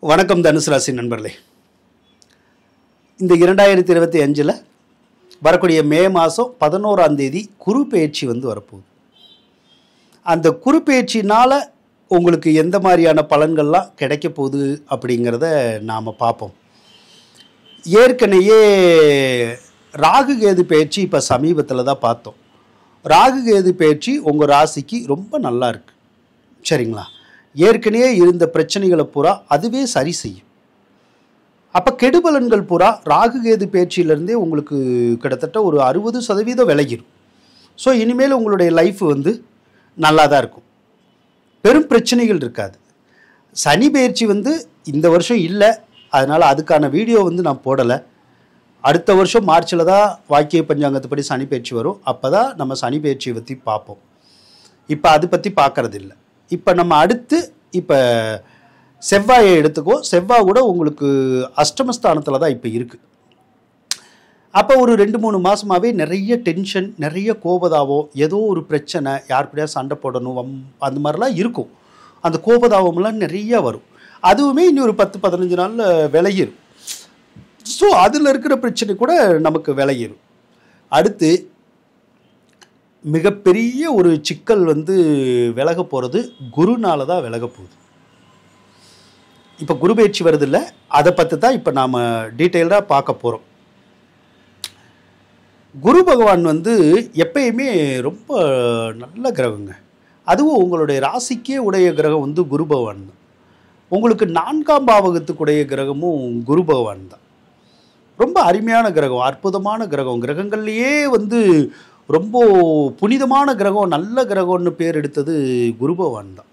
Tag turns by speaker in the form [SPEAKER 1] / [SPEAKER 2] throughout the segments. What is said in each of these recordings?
[SPEAKER 1] வணக்கம் தனுசு ராசி நண்பர்களே. இந்த 2025 வரக்கூடிய மே மாதம் 11ஆம் தேதி குரு பெயர்ச்சி வரப்போகுது. அந்த குரு பெயர்ச்சினால் உங்களுக்கு எந்த மாதிரியான பலன்கள்லாம் கிடைக்க போகுது அப்படிங்கிறத நாம் பார்ப்போம். ஏற்கனவே ராகு கேது பெயர்ச்சி இப்போ சமீபத்தில் தான் பார்த்தோம். ராகு கேது பெயர்ச்சி உங்கள் ராசிக்கு ரொம்ப நல்லா இருக்குது. சரிங்களா? ஏற்கனவே இருந்த பிரச்சனைகளை பூரா அதுவே சரி செய்யும். அப்போ கெடுபலன்கள் பூரா ராகு கேது பெயர்ச்சியிலேருந்தே உங்களுக்கு கிட்டத்தட்ட ஒரு 60% விலகிடும். ஸோ இனிமேல் உங்களுடைய லைஃப் நல்லா தான் இருக்கும். பெரும் பிரச்சனைகள் இருக்காது. சனி பெயர்ச்சி இந்த வருஷம் இல்லை, அதனால் அதுக்கான வீடியோ நான் போடலை. அடுத்த வருஷம் மார்ச்சில் தான் வாக்கிய பஞ்சாங்கத்துப்படி சனி பெயர்ச்சி வரும். அப்போ தான் நம்ம சனி பெயர்ச்சியை பற்றி பார்ப்போம். இப்போ அதை பற்றி பார்க்கறது இல்லை. இப்போ நம்ம அடுத்து செவ்வாயை எடுத்துக்கோ. செவ்வாய் கூட உங்களுக்கு அஷ்டமஸ்தானத்தில் தான் இப்போ இருக்குது. அப்போ ஒரு 2-3 மாதமாகவே நிறைய டென்ஷன், நிறைய கோபதாவோ, ஏதோ ஒரு பிரச்சனை, யாருக்கூடயா சண்டை போடணும், அந்த மாதிரிலாம் இருக்கும். அந்த கோபதாவம்லாம் நிறையா வரும். அதுவுமே இனி ஒரு 10-15 நாளில் விலகிடும். ஸோ அதில் இருக்கிற பிரச்சனை கூட நமக்கு விலகிடும். அடுத்து மிகப்பெரிய ஒரு சிக்கல் விலக போகிறது குருனால தான் விலக போகுது. இப்போ குரு பயிற்சி வருது இல்லை, அதை பற்றி தான் இப்போ நாம் டீட்டெயில்டாக பார்க்க போகிறோம். குரு பகவான் எப்பயுமே ரொம்ப நல்ல கிரகங்க. அதுவும் உங்களுடைய ராசிக்கே உடைய கிரகம் குரு பகவான் தான். உங்களுக்கு 4ஆம் பாவகத்துக்குடைய கிரகமும் குரு பகவான் தான். ரொம்ப அருமையான கிரகம், அற்புதமான கிரகம். கிரகங்கள்லேயே ரொம்ப புனிதமான கிரகம், நல்ல கிரகம்னு பேர் எடுத்தது குரு பகவான் தான்.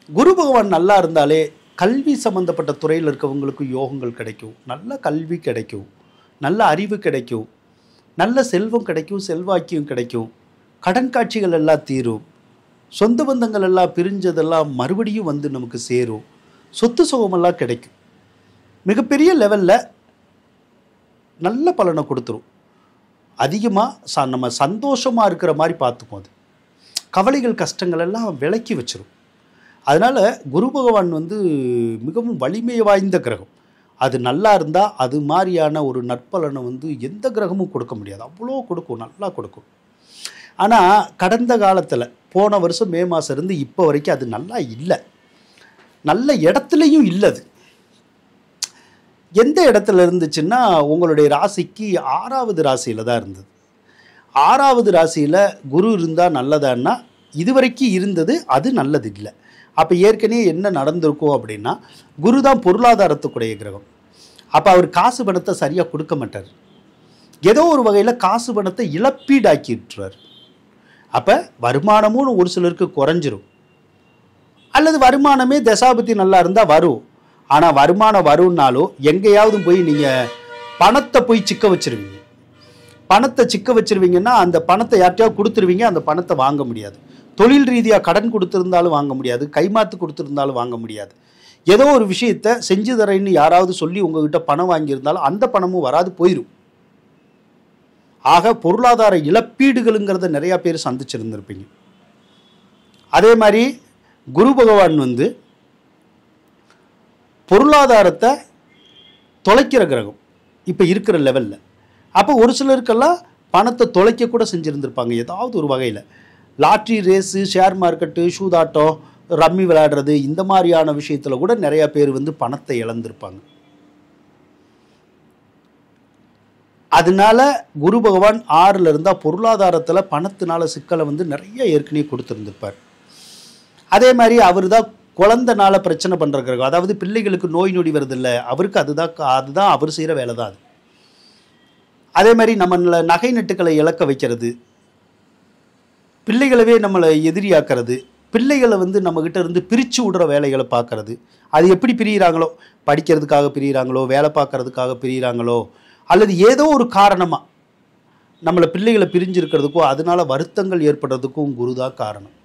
[SPEAKER 1] குரு பகவான் நல்லா இருந்தாலே கல்வி சம்பந்தப்பட்ட துறையில் இருக்கவங்களுக்கு யோகங்கள் கிடைக்கும், நல்ல கல்வி கிடைக்கும், நல்ல அறிவு கிடைக்கும், நல்ல செல்வம் கிடைக்கும், செல்வாக்கியம் கிடைக்கும், கடன் காட்சிகள் எல்லாம் தீரும், சொந்த பந்தங்கள் எல்லாம் பிரிஞ்சதெல்லாம் மறுபடியும் நமக்கு சேரும், சொத்து சுகமெல்லாம் கிடைக்கும். மிகப்பெரிய லெவலில் நல்ல பலனை கொடுத்துரும். அதிகமாக நம்ம சந்தோஷமாக இருக்கிற மாதிரி பார்த்துக்கும். அது கவலைகள் கஷ்டங்கள் எல்லாம் விலக்கி வச்சிரும். அதனால் குரு பகவான் மிகவும் வலிமை வாய்ந்த கிரகம். அது நல்லா இருந்தால் அது மாதிரியான ஒரு நற்பலனை எந்த கிரகமும் கொடுக்க முடியாது. அவ்வளோ கொடுக்கும், நல்லா கொடுக்கும். ஆனால் கடந்த காலத்தில் போன வருஷம் மே மாதம் இருந்து இப்போ வரைக்கும் அது நல்லா இல்லை. நல்ல இடத்துலையும் இல்லை. அது எந்த இடத்துல இருந்துச்சுன்னா உங்களுடைய ராசிக்கு 6வது ராசியில் தான் இருந்தது. 6வது ராசியில் குரு இருந்தால் நல்லதான்னா இதுவரைக்கும் இருந்தது அது நல்லது இல்லை. அப்போ ஏற்கனவே என்ன நடந்திருக்கும் அப்படின்னா, குரு தான் பொருளாதாரத்துக்குடைய கிரகம். அப்போ அவர் காசு பணத்தை சரியாக கொடுக்க மாட்டார். ஏதோ ஒரு வகையில் காசு பணத்தை இழப்பீடாக்கி விட்டுறார். அப்போ வருமானமும் ஒரு சிலருக்கு குறைஞ்சிரும். அல்லது வருமானமே தசாபதி நல்லா இருந்தால் வரும். ஆனால் வருமானம் வரும்னாலும் எங்கேயாவது போய் நீங்கள் பணத்தை போய் சிக்க வச்சுருவீங்க. பணத்தை சிக்க வச்சுருவீங்கன்னா அந்த பணத்தை யார்ட்டையாவது கொடுத்துருவீங்க. அந்த பணத்தை வாங்க முடியாது. தொழில் ரீதியாக கடன் கொடுத்துருந்தாலும் வாங்க முடியாது, கைமாத்து கொடுத்துருந்தாலும் வாங்க முடியாது. ஏதோ ஒரு விஷயத்தை செஞ்சு தரேன்னு யாராவது சொல்லி உங்ககிட்ட பணம் வாங்கியிருந்தாலும் அந்த பணமும் வராது, போயிடும். ஆக பொருளாதார இழப்பீடுகளுங்கிறத நிறையா பேர் சந்திச்சிருந்திருப்பீங்க. அதே மாதிரி குரு பகவான் பொருளாதாரத்தை தொலைக்கிற கிரகம் இப்போ இருக்கிற லெவலில். அப்போ ஒரு சிலருக்கெல்லாம் பணத்தை தொலைக்க கூட செஞ்சுருந்துருப்பாங்க. ஏதாவது ஒரு வகையில் லாட்ரி ரேஸு, ஷேர் மார்க்கெட்டு, சூதாட்டம், ரம்மி விளையாடுறது, இந்த மாதிரியான விஷயத்தில் கூட நிறையா பேர் பணத்தை இழந்திருப்பாங்க. அதனால குரு பகவான் 6ல் இருந்தால் பொருளாதாரத்தில் பணத்தினால சிக்கலை நிறைய ஏற்கனவே கொடுத்துருந்துருப்பார். அதே மாதிரி அவர் தான் குழந்தைனால பிரச்சனை பண்ணுற கிரகம். அதாவது பிள்ளைகளுக்கு நோய் நொடி வருதில்லை, அவருக்கு அதுதான் அவர் செய்கிற வேலை தான் அது. அதே மாதிரி நம்மளை நகை நட்டுக்களை இழக்க வைக்கிறது, பிள்ளைகளவே நம்மளை எதிரியாக்கிறது, பிள்ளைகளை நம்மக்கிட்ட இருந்து பிரித்து விடுற வேலைகளை பார்க்கறது. அது எப்படி பிரிகிறாங்களோ, படிக்கிறதுக்காக பிரிகிறாங்களோ, வேலை பார்க்கறதுக்காக பிரிகிறாங்களோ, அல்லது ஏதோ ஒரு காரணமாக நம்மளை பிள்ளைகளை பிரிஞ்சிருக்கிறதுக்கோ அதனால வருத்தங்கள் ஏற்படுறதுக்கும் குரு தான் காரணம்.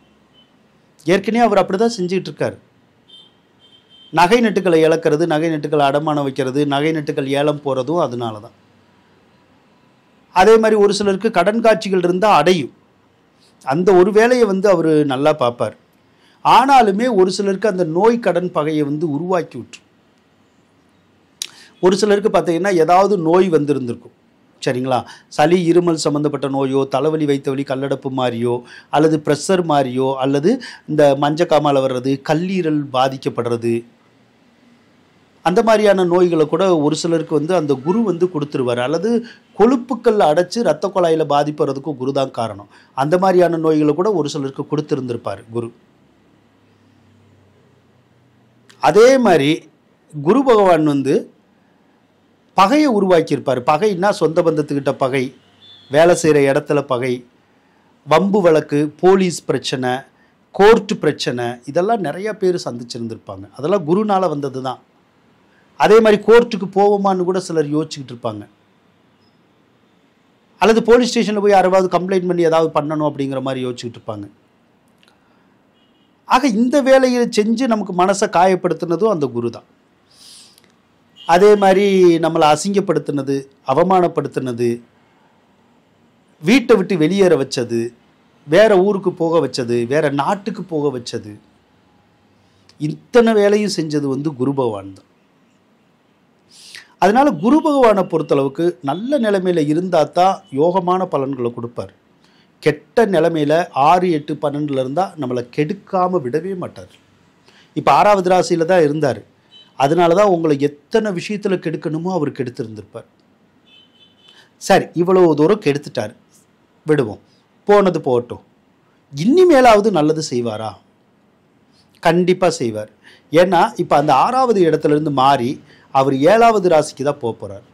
[SPEAKER 1] ஏற்கனவே அவர் அப்படி தான் செஞ்சுக்கிட்டு இருக்கார். நகை நட்டுக்களை இழக்கிறது, நகை நட்டுக்களை அடமானம் வைக்கிறது, நகை நட்டுக்கள் ஏலம் போகிறதும் அதனால தான். அதே மாதிரி ஒரு சிலருக்கு கடன் காட்சிகள் இருந்தால் அடையும். அந்த ஒரு வேலையை அவர் நல்லா பார்ப்பார். ஆனாலுமே ஒரு சிலருக்கு அந்த நோய் கடன் பகையை வந்து உருவாக்கி விட்டுரும். ஒரு சிலருக்கு பார்த்தீங்கன்னா ஏதாவது நோய் வந்திருந்திருக்கும், சரிங்களா? சளி இருமல் சம்மந்தப்பட்ட நோயோ, தலைவலி வைத்த வலி கல்லடப்பு மாதிரியோ, அல்லது ப்ரெஷர் மாதிரியோ, அல்லது இந்த மஞ்சக்காமால வர்றது, கல்லீரல் பாதிக்கப்படுறது, அந்த மாதிரியான நோய்களை கூட ஒரு சிலருக்கு வந்து அந்த குரு வந்து கொடுத்துருவார். அல்லது கொழுப்புக்கள் அடைச்சி இரத்த குழாயில் பாதிப்படுறதுக்கும் குரு தான் காரணம். அந்த மாதிரியான நோய்களை கூட ஒரு சிலருக்கு கொடுத்துருந்துருப்பார் குரு. அதே மாதிரி குரு பகவான் வந்து பகையை உருவாக்கியிருப்பார். பகைன்னா சொந்த பந்தத்துக்கிட்ட பகை, வேலை செய்கிற இடத்துல பகை, வம்பு வழக்கு, போலீஸ் பிரச்சனை, கோர்ட்டு பிரச்சனை, இதெல்லாம் நிறையா பேர் சந்திச்சிருந்துருப்பாங்க. அதெல்லாம் குருனால் வந்தது தான். அதே மாதிரி கோர்ட்டுக்கு போவோமான்னு கூட சிலர் யோசிச்சுக்கிட்டு இருப்பாங்க. அல்லது போலீஸ் ஸ்டேஷனில் போய் யாராவது கம்ப்ளைண்ட் பண்ணி ஏதாவது பண்ணணும் அப்படிங்கிற மாதிரி யோசிச்சுக்கிட்டு இருப்பாங்க. ஆக இந்த வேலையை செஞ்சு நமக்கு மனசை காயப்படுத்தினதும் அந்த குரு தான். அதே மாதிரி நம்மளை அசிங்கப்படுத்தினது, அவமானப்படுத்தினது, வீட்டை விட்டு வெளியேற வச்சது, வேறு ஊருக்கு போக வச்சது, வேறு நாட்டுக்கு போக வச்சது, இத்தனை வேலையும் செஞ்சது வந்து குரு பகவான் தான். அதனால் குரு பகவானை பொறுத்தளவுக்கு நல்ல நிலைமையில் இருந்தால் தான் யோகமான பலன்களை கொடுப்பார். கெட்ட நிலைமையில் 6, 8, 12 இருந்தால் நம்மளை கெடுக்காமல் விடவே மாட்டார். இப்போ 6வது ராசியில் தான் இருந்தார். அதனால தான் உங்களை எத்தனை விஷயத்தில் கெடுக்கணுமோ அவர் கெடுத்துருந்துருப்பார். சரி, இவ்வளோ தூரம் கெடுத்துட்டார், விடுவோம், போனது போகட்டும். இனிமேலாவது நல்லது செய்வாரா? கண்டிப்பாக செய்வார். ஏன்னா இப்போ அந்த 6வது இடத்துலேருந்து மாறி அவர் 7வது ராசிக்கு தான் போக போகிறார்.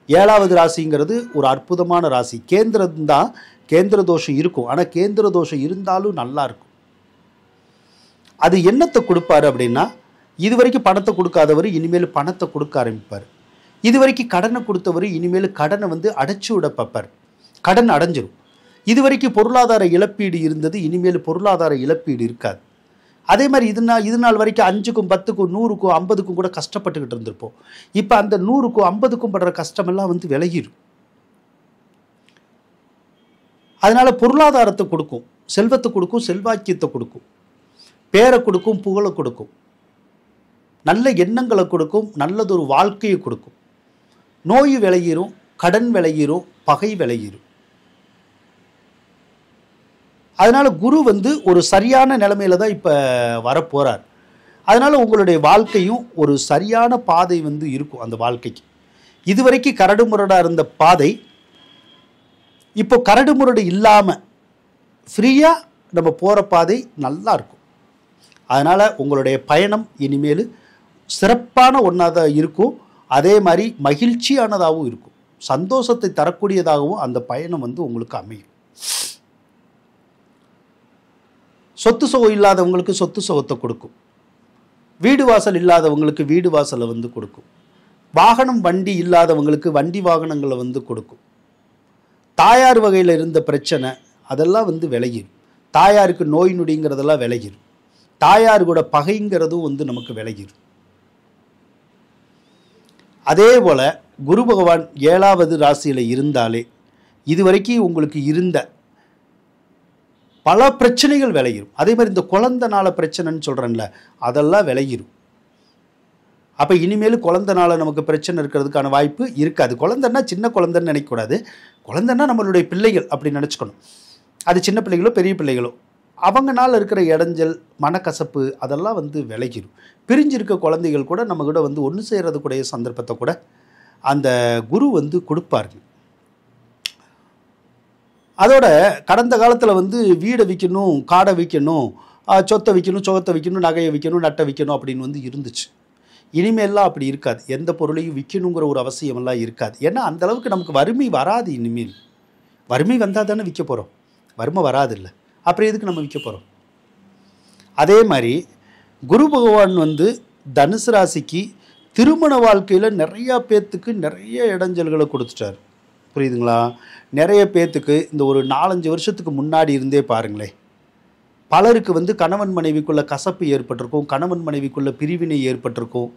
[SPEAKER 1] 7வது ராசிங்கிறது ஒரு அற்புதமான ராசி. கேந்திரம் தான், கேந்திர தோஷம் இருக்கும். ஆனால் கேந்திர தோஷம் இருந்தாலும் நல்லா இருக்கும். அது என்னத்தை கொடுப்பாரு அப்படின்னா, இது வரைக்கும் பணத்தை கொடுக்காதவர் இனிமேல் பணத்தை கொடுக்க ஆரம்பிப்பார். இது வரைக்கும் கடனை கொடுத்தவர் இனிமேல் கடனை வந்து அடைச்சி விட பார்ப்பார். கடன் அடைஞ்சிடும். இது வரைக்கும் பொருளாதார இழப்பீடு இருந்தது, இனிமேல் பொருளாதார இழப்பீடு இருக்காது. அதே மாதிரி இது நாள் வரைக்கும் 5க்கும் 10க்கும் 100க்கும் 50க்கும் கூட கஷ்டப்பட்டுக்கிட்டு இருந்திருப்போம். இப்போ அந்த 100க்கும் 50க்கும் படுற கஷ்டமெல்லாம் வந்து விலகிடும். அதனால் பொருளாதாரத்தை கொடுக்கும், செல்வத்தை கொடுக்கும், செல்வாக்கியத்தை கொடுக்கும், பேரை கொடுக்கும், புகழை கொடுக்கும், நல்ல எண்ணங்களை கொடுக்கும், நல்லதொரு வாழ்க்கையை கொடுக்கும். நோய் விலகிரும், கடன் விலகிரும், பகை விலகிரும். அதனால் குரு வந்து ஒரு சரியான நிலைமையில தான் இப்போ வரப்போகிறார். அதனால் உங்களுடைய வாழ்க்கையும் ஒரு சரியான பாதை வந்து இருக்கும். அந்த வாழ்க்கைக்கு இதுவரைக்கும் கரடு முரடாக இருந்த பாதை இப்போ கரடு முரடு இல்லாமல் ஃப்ரீயாக நம்ம போகிற பாதை நல்லா இருக்கும். அதனால் உங்களுடைய பயணம் இனிமேல் சிறப்பான ஒன்றாக தான் இருக்கும். அதே மாதிரி மகிழ்ச்சியானதாகவும் இருக்கும், சந்தோஷத்தை தரக்கூடியதாகவும் அந்த பயணம் வந்து உங்களுக்கு அமையும். சொத்து சுகம் இல்லாதவங்களுக்கு சொத்து சுகத்தை கொடுக்கும். வீடு வாசல் இல்லாதவங்களுக்கு வீடு வாசலை வந்து கொடுக்கும். வாகனம் வண்டி இல்லாதவங்களுக்கு வண்டி வாகனங்களை வந்து கொடுக்கும். தாயார் வகையில் இருந்த பிரச்சனை அதெல்லாம் வந்து விலகிடும். தாயாருக்கு நோய் நொடிங்கிறதெல்லாம் விலகிடும். தாயார் கூட பகைங்கிறதும் வந்து நமக்கு விலகிடும். அதே போல் குரு பகவான் 7வது ராசியில் இருந்தாலே இதுவரைக்கும் உங்களுக்கு இருந்த பல பிரச்சனைகள் விலகிடும். அதே மாதிரி இந்த குழந்தைனால பிரச்சனைன்னு சொல்கிறேன்ல, அதெல்லாம் விலகிடும். அப்போ இனிமேல் குழந்தைனால நமக்கு பிரச்சனை இருக்கிறதுக்கான வாய்ப்பு இருக்காது. குழந்தைன்னா சின்ன குழந்தைன்னு நினைக்கக்கூடாது. குழந்தைன்னா நம்மளுடைய பிள்ளைகள் அப்படி நினச்சிக்கணும். அது சின்ன பிள்ளைகளோ பெரிய பிள்ளைகளோ அவங்கனால இருக்கிற இடைஞ்சல், மனக்கசப்பு அதெல்லாம் வந்து விலகிடும். பிரிஞ்சிருக்க குழந்தைகள் கூட நம்ம கூட வந்து ஒன்று சேர்றதுக்குடைய சந்தர்ப்பத்தை கூட அந்த குரு வந்து கொடுப்பாருங்க. அதோட கடந்த காலத்தில் வந்து வீடை விற்கணும், காடை விற்கணும், சொத்தை விற்கணும், சுகத்தை விற்கணும், நகையை விற்கணும், நட்டை விற்கணும் அப்படின்னு வந்து இருந்துச்சு. இனிமேல்லாம் அப்படி இருக்காது. எந்த பொருளையும் விற்கணுங்கிற ஒரு அவசியமெல்லாம் இருக்காது. ஏன்னா அந்தளவுக்கு நமக்கு வறுமை வராது. இனிமேல் வறுமை வந்தால் தானே விற்க போகிறோம், வறுமை வராது இல்லை, அப்புறம் எதுக்கு நம்ம விற்க போகிறோம்? அதே மாதிரி குரு பகவான் வந்து தனுசு ராசிக்கு திருமண வாழ்க்கையில் நிறையா பேர்த்துக்கு நிறைய இடைஞ்சல்களை கொடுத்துட்டார். புரியுதுங்களா? நிறைய பேர்த்துக்கு இந்த ஒரு 4-5 வருஷத்துக்கு முன்னாடி இருந்தே பாருங்களேன், பலருக்கு வந்து கணவன் மனைவிக்குள்ள கசப்பு ஏற்பட்டிருக்கும், கணவன் மனைவிக்குள்ள பிரிவினை ஏற்பட்டிருக்கும்.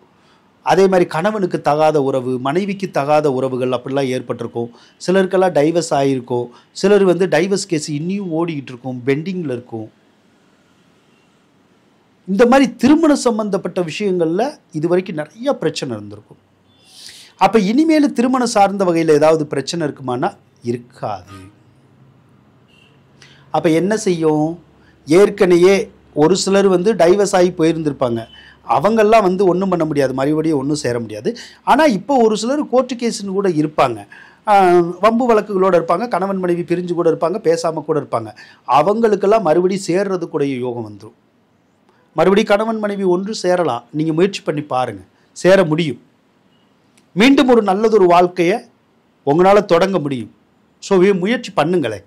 [SPEAKER 1] அதே மாதிரி கணவனுக்கு தகாத உறவு, மனைவிக்கு தகாத உறவுகள் அப்படிலாம் ஏற்பட்டிருக்கும். சிலருக்கெல்லாம் டைவர்ஸ் ஆகிருக்கும். சிலர் வந்து டைவர்ஸ் கேஸ் இன்னியும் ஓடிக்கிட்டு இருக்கும், பெண்டிங்கில் இருக்கும். இந்த மாதிரி திருமணம் சம்பந்தப்பட்ட விஷயங்களில் இது வரைக்கும் நிறைய பிரச்சனை இருந்திருக்கும். அப்போ இனிமேல் திருமணம் சார்ந்த வகையில் ஏதாவது பிரச்சனை இருக்குமானா இருக்காது. அப்போ என்ன செய்யும், ஏற்கனவே ஒரு சிலர் டைவர்ஸ் ஆகி போயிருந்திருப்பாங்க, அவங்கெல்லாம் ஒன்றும் பண்ண முடியாது, மறுபடியும் ஒன்றும் சேர முடியாது. ஆனால் இப்போ ஒரு சிலர் கோர்ட்டு கேஸுன்னு கூட இருப்பாங்க, வம்பு வழக்குகளோடு இருப்பாங்க, கணவன் மனைவி பிரிஞ்சு கூட இருப்பாங்க, பேசாமல் கூட இருப்பாங்க. அவங்களுக்கெல்லாம் மறுபடியும் சேர்றது கூட யோகம் வந்துடும். மறுபடியும் கணவன் மனைவி ஒன்று சேரலாம். நீங்கள் முயற்சி பண்ணி பாருங்கள், சேர முடியும். மீண்டும் ஒரு நல்லதொரு வாழ்க்கையை உங்களால் தொடங்க முடியும். ஸோ முயற்சி பண்ணுங்களேன்.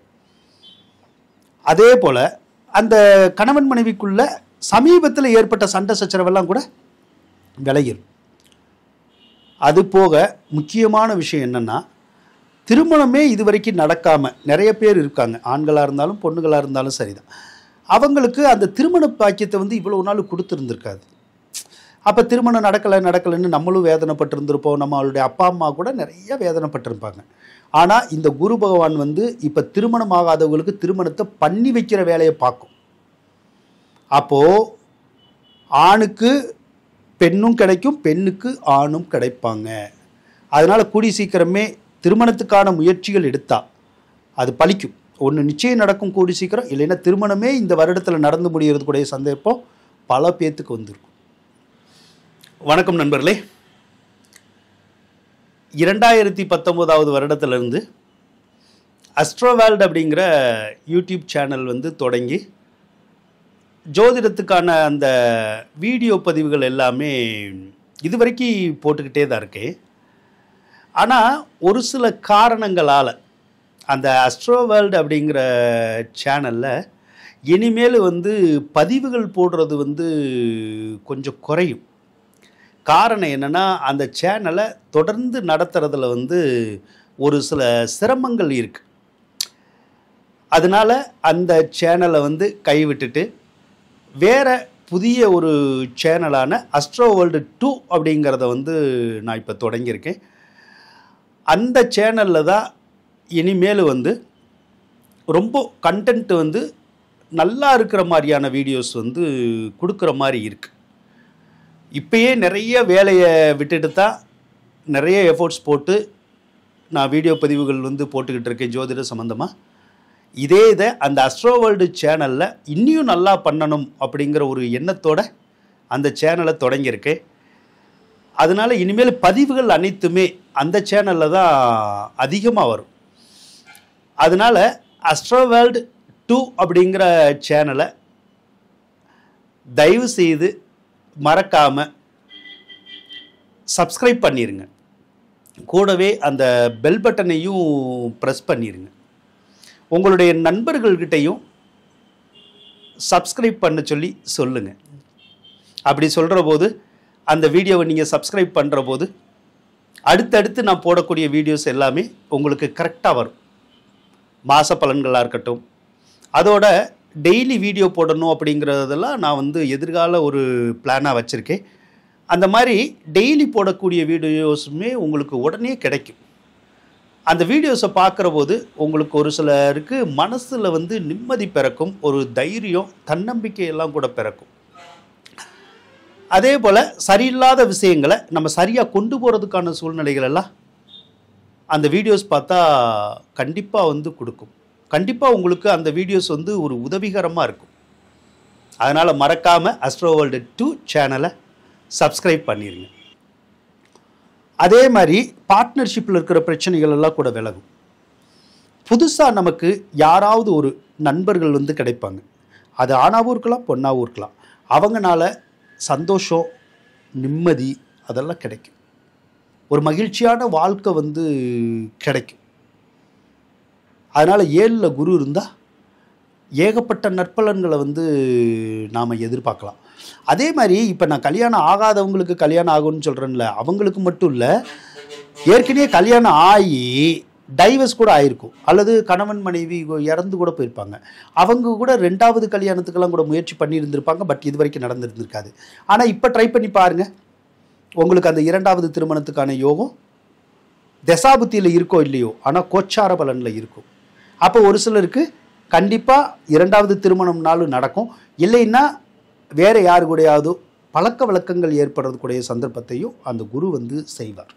[SPEAKER 1] அதே போல் அந்த கணவன் மனைவிக்குள்ள சமீபத்தில் ஏற்பட்ட சண்டை சச்சரவெல்லாம் கூட விலகிடும். அது போக முக்கியமான விஷயம் என்னென்னா, திருமணமே இது வரைக்கும் நடக்காமல் நிறைய பேர் இருக்காங்க, ஆண்களாக இருந்தாலும் பொண்ணுகளாக இருந்தாலும் சரிதான். அவங்களுக்கு அந்த திருமண பாக்கியத்தை இவ்வளோ நாள் கொடுத்துருந்துருக்காது. அப்போ திருமணம் நடக்கலைன்னு நம்மளும் வேதனைப்பட்டிருந்திருப்போம், நம்மளுடைய அப்பா அம்மா கூட நிறைய வேதனைப்பட்டிருப்பாங்க. ஆனால் இந்த குரு பகவான் இப்போ திருமணம் ஆகாதவங்களுக்கு திருமணத்தை பண்ணி வைக்கிற வேலையை பார்க்கும். அப்போது ஆணுக்கு பெண்ணும் கிடைக்கும், பெண்ணுக்கு ஆணும் கிடைப்பாங்க. அதனால் கூடி சீக்கிரமே திருமணத்துக்கான முயற்சிகள் எடுத்தால் அது பலிக்கும். ஒன்று நிச்சயம் நடக்கும் கூடி சீக்கிரம், இல்லைன்னா திருமணமே இந்த வருடத்தில் நடந்து முடிகிறது கூடிய சந்தர்ப்பம் பல பேர்த்துக்கு வந்திருக்கும். வணக்கம் நண்பர்களே. 2019 வருடத்திலிருந்து அஸ்ட்ரோவேல்ட் அப்படிங்கிற யூடியூப் சேனல் தொடங்கி ஜோதிடத்துக்கான அந்த வீடியோ பதிவுகள் எல்லாமே இது வரைக்கும் போட்டுக்கிட்டே தான் இருக்கேன். ஆனால் ஒரு சில காரணங்களால் அந்த அஸ்ட்ரோவேல்ட் அப்படிங்கிற சேனலில் இனிமேல் பதிவுகள் போடுறது கொஞ்சம் குறையும். காரணம் என்னென்னா, அந்த சேனலை தொடர்ந்து நடத்துறதுல ஒரு சில சிரமங்கள் இருக்குது. அதனால் அந்த சேனலை கைவிட்டுட்டு வேறு புதிய ஒரு சேனலான அஸ்ட்ரோ வேர்ல்டு 2 அப்படிங்கிறத நான் இப்போ தொடங்கியிருக்கேன். அந்த சேனலில் தான் இனிமேல் ரொம்ப கண்டென்ட் நல்லா இருக்கிற மாதிரியான வீடியோஸ் கொடுக்குற மாதிரி இருக்குது. இப்போயே நிறைய வேலையை விட்டுட்டு தான் நிறைய எஃபோர்ட்ஸ் போட்டு நான் வீடியோ பதிவுகள் போட்டுக்கிட்டு இருக்கேன் ஜோதிட சம்மந்தமாக. இதை அந்த அஸ்ட்ரோ வேர்ல்டு சேனலில் இன்னும் நல்லா பண்ணணும் அப்படிங்கிற ஒரு எண்ணத்தோடு அந்த சேனலை தொடங்கியிருக்கேன். அதனால் இனிமேல் பதிவுகள் அனைத்துமே அந்த சேனலில் தான் அதிகமாக வரும். அதனால் அஸ்ட்ரோ வேர்ல்டு 2 அப்படிங்கிற சேனலை தயவு செய்து மறக்காமல் சப்ஸ்கிரைப் பண்ணிடுங்க. கூடவே அந்த பெல் பட்டனையும் ப்ரெஸ் பண்ணிடுங்க. உங்களுடைய நண்பர்கள்கிட்டையும் சப்ஸ்கிரைப் பண்ண சொல்லி சொல்லுங்கள். அப்படி சொல்கிற போது அந்த வீடியோவை நீங்கள் சப்ஸ்கிரைப் பண்ணுற போது அடுத்தடுத்து நான் போடக்கூடிய வீடியோஸ் எல்லாமே உங்களுக்கு கரெக்டாக வரும். மாத பலன்களாக இருக்கட்டும், அதோட டெய்லி வீடியோ போடணும் அப்படிங்கிறதெல்லாம் நான் எதிர்கால ஒரு பிளானாக வச்சுருக்கேன். அந்த மாதிரி டெய்லி போடக்கூடிய வீடியோஸுமே உங்களுக்கு உடனே கிடைக்கும். அந்த வீடியோஸை பார்க்குற போது உங்களுக்கு ஒரு சிலருக்கு மனசில் நிம்மதி பிறக்கும், ஒரு தைரியம், தன்னம்பிக்கையெல்லாம் கூட பிறக்கும். அதே போல் சரியில்லாத விஷயங்களை நம்ம சரியாக கொண்டு போகிறதுக்கான சூழ்நிலைகள் எல்லாம் அந்த வீடியோஸ் பார்த்தா கண்டிப்பாக கொடுக்கும். கண்டிப்பாக உங்களுக்கு அந்த வீடியோஸ் ஒரு உதவிகரமாக இருக்கும். அதனால் மறக்காமல் அஸ்ட்ரோ வேர்ல்டு 2 சேனலை சப்ஸ்கிரைப் பண்ணிடுங்க. அதே மாதிரி பார்ட்னர்ஷிப்பில் இருக்கிற பிரச்சனைகள் எல்லாம் கூட விலகும். புதுசாக நமக்கு யாராவது ஒரு நண்பர்கள் கிடைப்பாங்க. அது ஆணாவும் இருக்கலாம், பொண்ணாகவும் இருக்கலாம். அவங்கனால சந்தோஷம், நிம்மதி அதெல்லாம் கிடைக்கும். ஒரு மகிழ்ச்சியான வாழ்க்கை கிடைக்கும். அதனால் 7ல் குரு இருந்தால் ஏகப்பட்ட நற்பலன்களை நாம் எதிர்பார்க்கலாம். அதே மாதிரி இப்போ நான் கல்யாணம் ஆகாதவங்களுக்கு கல்யாணம் ஆகும்னு சொல்கிறேன்ல, அவங்களுக்கு மட்டும் இல்லை, ஏற்கனவே கல்யாணம் ஆகி டைவர்ஸ் கூட ஆகிருக்கும், அல்லது கணவன் மனைவி இறந்து கூட போயிருப்பாங்க. அவங்க கூட 2வது கல்யாணத்துக்கெல்லாம் கூட முயற்சி பண்ணியிருந்திருப்பாங்க. பட் இது வரைக்கும் நடந்துருந்துருக்காது. ஆனால் இப்போ ட்ரை பண்ணி பாருங்கள், உங்களுக்கு அந்த 2வது திருமணத்துக்கான யோகம் தசாபுத்தியில் இருக்கோ இல்லையோ, ஆனால் கோச்சார பலனில் இருக்கும். அப்போ ஒரு சிலருக்கு கண்டிப்பாக 2வது திருமணம்னாலும் நடக்கும். இல்லைன்னா வேறு யாரு கூடயாவது பழக்க வழக்கங்கள் ஏற்படுறதுக்குடைய சந்தர்ப்பத்தையும் அந்த குரு வந்து செய்வார்.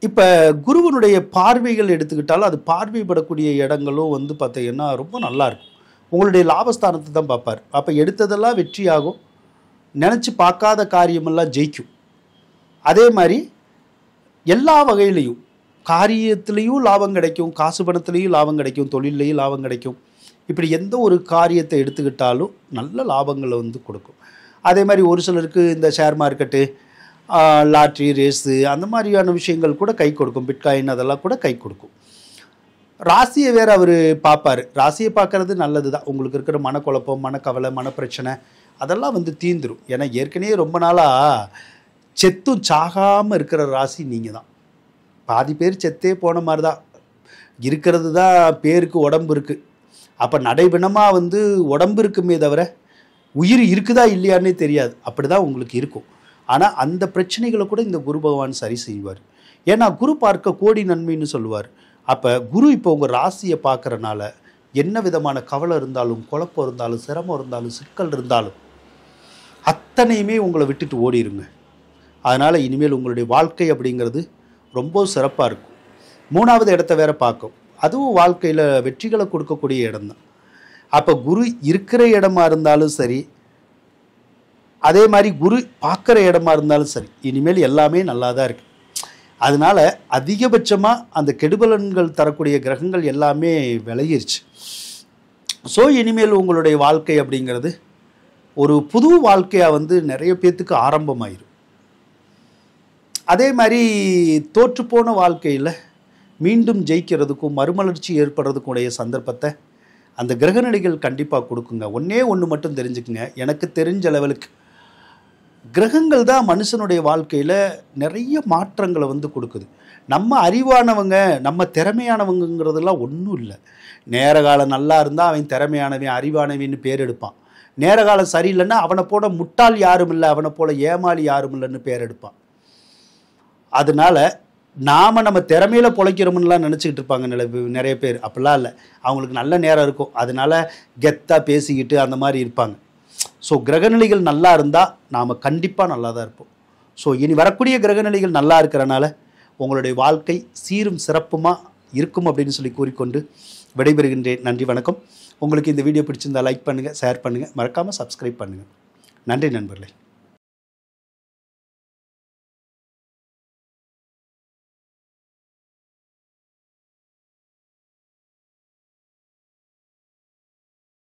[SPEAKER 1] இப்போ குருவனுடைய பார்வைகள் எடுத்துக்கிட்டாலும் அது பார்வைப்படக்கூடிய இடங்களும் வந்து பார்த்தீங்கன்னா ரொம்ப நல்லாயிருக்கும். உங்களுடைய லாபஸ்தானத்தை தான் பார்ப்பார். அப்போ எடுத்ததெல்லாம் வெற்றியாகும், நினச்சி பார்க்காத காரியமெல்லாம் ஜெயிக்கும். அதே மாதிரி எல்லா வகையிலையும் காரியத்துலேயும் லாபம் கிடைக்கும், காசு பணத்துலேயும் லாபம் கிடைக்கும், தொழிலையும் லாபம் கிடைக்கும். இப்படி எந்த ஒரு காரியத்தை எடுத்துக்கிட்டாலும் நல்ல லாபங்களை வந்து கொடுக்கும். அதே மாதிரி ஒரு சிலருக்கு இந்த ஷேர் மார்க்கெட்டு, லாட்ரி, ரேஸு அந்த மாதிரியான விஷயங்கள் கூட கை கொடுக்கும். பிட்காயின் அதெல்லாம் கூட கை கொடுக்கும். ராசியை வேறு அவர் பார்ப்பார். ராசியை பார்க்குறது நல்லது தான். உங்களுக்கு இருக்கிற மனக்குழப்பம், மனக்கவலை, மனப்பிரச்சனை அதெல்லாம் வந்து தீந்துடும். ஏன்னா ஏற்கனவே ரொம்ப நாளாக செத்தும் சாகாமல் இருக்கிற ராசி நீங்கள் தான். பாதி பேர் செத்தே போன மாதிரி தான் இருக்கிறது. தான் பேருக்கு உடம்பு இருக்குது. அப்போ நடைபிணமாக வந்து உடம்பு இருக்குமே தவிர உயிர் இருக்குதா இல்லையான்னே தெரியாது. அப்படி தான் உங்களுக்கு இருக்கும். ஆனால் அந்த பிரச்சனைகளை கூட இந்த குரு பகவான் சரி செய்வார். ஏன்னா குரு பார்க்க கோடி நன்மைன்னு சொல்லுவார். அப்போ குரு இப்போ உங்கள் ராசியை பார்க்குறனால என்ன விதமான கவலை இருந்தாலும், குழப்பம் இருந்தாலும், சிரமம் இருந்தாலும், சிக்கல் இருந்தாலும் அத்தனையுமே உங்களை விட்டுட்டு ஓடிடுங்க. அதனால் இனிமேல் உங்களுடைய வாழ்க்கை அப்படிங்கிறது ரொம்ப சிறப்பாக இருக்கும். 3வது இடத்த வேற பார்க்கும். அதுவும் வாழ்க்கையில் வெற்றிகளை கொடுக்கக்கூடிய இடம்தான். அப்போ குரு இருக்கிற இடமா இருந்தாலும் சரி, அதே மாதிரி குரு பார்க்குற இடமா இருந்தாலும் சரி, இனிமேல் எல்லாமே நல்லா தான் இருக்குது. அதனால் அதிகபட்சமாக அந்த கெடுபலன்கள் தரக்கூடிய கிரகங்கள் எல்லாமே விலகிருச்சு. ஸோ இனிமேல் உங்களுடைய வாழ்க்கை அப்படிங்கிறது ஒரு புது வாழ்க்கையாக வந்து நிறைய பேர்த்துக்கு ஆரம்பமாயிரும். அதே மாதிரி தோற்றுப்போன வாழ்க்கையில் மீண்டும் ஜெயிக்கிறதுக்கும் மறுமலர்ச்சி ஏற்படுறதுக்குடைய சந்தர்ப்பத்தை அந்த கிரகநிலைகள் கண்டிப்பாக கொடுக்குங்க. ஒன்று மட்டும் தெரிஞ்சுக்குங்க. எனக்கு தெரிஞ்ச லெவலுக்கு கிரகங்கள் தான் மனுஷனுடைய வாழ்க்கையில் நிறைய மாற்றங்களை வந்து கொடுக்குது. நம்ம அறிவானவங்க, நம்ம திறமையானவங்கிறதெல்லாம் ஒன்றும் இல்லை. நேர காலம் நல்லா இருந்தால் அவன் திறமையானவன், அறிவானவன்னு பேர் எடுப்பான். நேர காலம் சரியில்லைன்னா அவனை போல முட்டாள் யாரும் இல்லை, அவனை போல ஏமாளி யாரும் இல்லைன்னு பேர் எடுப்பான். அதனால் நாம் நம்ம திறமையில் பிழைக்கிறோம்லாம் நினச்சிக்கிட்டு இருப்பாங்க நிறைய பேர். அப்படிலாம் இல்லை. அவங்களுக்கு நல்ல நேரம் இருக்கும், அதனால் கெத்தாக பேசிக்கிட்டு அந்த மாதிரி இருப்பாங்க. ஸோ கிரகநிலைகள் நல்லா இருந்தால் நாம் கண்டிப்பாக நல்லா தான் இருப்போம். ஸோ இனி வரக்கூடிய கிரகநிலைகள் நல்லா இருக்கிறனால உங்களுடைய வாழ்க்கை சீரும் சிறப்புமாக இருக்கும் அப்படின்னு சொல்லி கூறிக்கொண்டு விடைபெறுகின்றேன். நன்றி, வணக்கம். உங்களுக்கு இந்த வீடியோ பிடிச்சிருந்தால் லைக் பண்ணுங்கள், ஷேர் பண்ணுங்கள், மறக்காமல் சப்ஸ்கிரைப் பண்ணுங்கள். நன்றி நண்பர்களே.